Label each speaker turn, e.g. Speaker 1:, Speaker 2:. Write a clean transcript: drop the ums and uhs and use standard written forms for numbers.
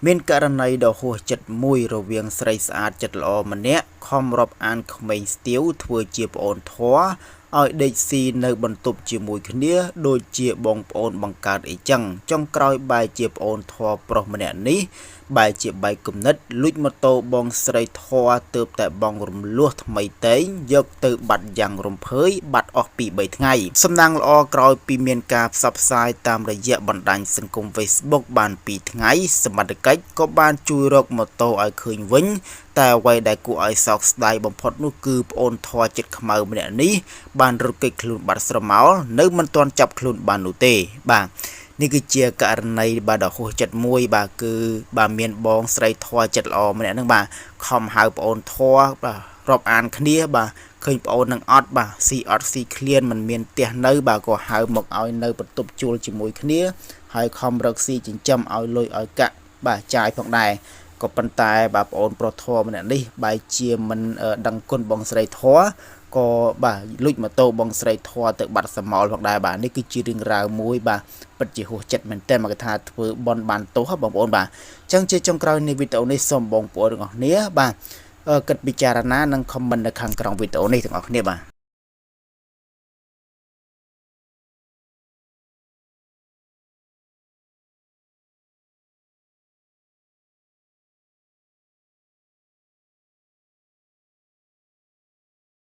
Speaker 1: មានករណីដ៏ហួសចិត្តមួយរវាងស្រីស្អាតចិត្តល្អម្នាក់ខំរាប់អានក្មេងស្ទាវធ្វើជាប្អូនធွာឲ្យដេកស៊ីនៅបន្ទប់ជាមួយគ្នាដូចជាបងប្អូនបង្កើតអីចឹងចុងក្រោយបែរជាប្អូនធွာប្រុសម្នាក់នេះបែរជាបែកគំនិតលួចម៉ូតូបងស្រីធွာទើបតែបងរំលោះថ្មីតែងយកទៅបាត់យ៉ាងរំភើយបាត់អស់ពី3ថ្ងៃសំណាងល្អក្រោយពីមានការផ្សព្វផ្សាយតាមរយៈបណ្ដាញសង្គម Facebook បាន2ថ្ងៃសមត្ថកិច្ចក៏បានជួយរកម៉ូតូឲ្យឃើញវិញតែអ្វីដែលគួរឲ្យសោកស្ដាយបំផុតនោះគឺប្អូនធွာចិត្តខ្មៅម្នាក់នេះបានរត់គេចខ្លួនបាត់ស្រមោលនៅមិនទាន់ចាប់ខ្លួនបាននោះទេបាទនេះគឺជាករណីបាទដ៏ហួសចិត្តមួយបាទគឺបាទមានបងស្រីធွာចិត្តល្អម្នាក់ហ្នឹងបាទខំហៅប្អូនធွာបាទរាប់អានគ្នាបាទឃើញប្អូននឹងអត់បាទស៊ីអត់ស៊ីឃ្លានមិនមានផ្ទះនៅបាទក៏ហៅមកឲ្យនៅបន្ទប់ជួលជាមួយគ្នាហើយខំរកស៊ីចិញ្ចឹមឲ្យលុយឲ្យកាក់បាទចាយផងដែរក៏ប៉ុន្តែបាទប្អូនប្រុសធွာម្នាក់នេះបែរជាមិនដឹងគុណបងស្រីធွာក៏បាទលួចម៉ូតូបងស្រីធွာទៅបាត់សមោលផងដែរបាទនេះគឺជារឿងរ៉ាវមួយបាទពិតជាហួសចិត្តមែនតើមកគេថាធ្វើបន់បានទោសបងប្អូនបាទអញ្ចឹងជាចុងក្រោយនៃវីដេអូនេះសូមបងប្អូនទាំងអស់គ្នាបាទគិតពិចារណានិងខមមិននៅខាងក្រោមវីដេអូនេះទាំងអស់គ្នាបាទ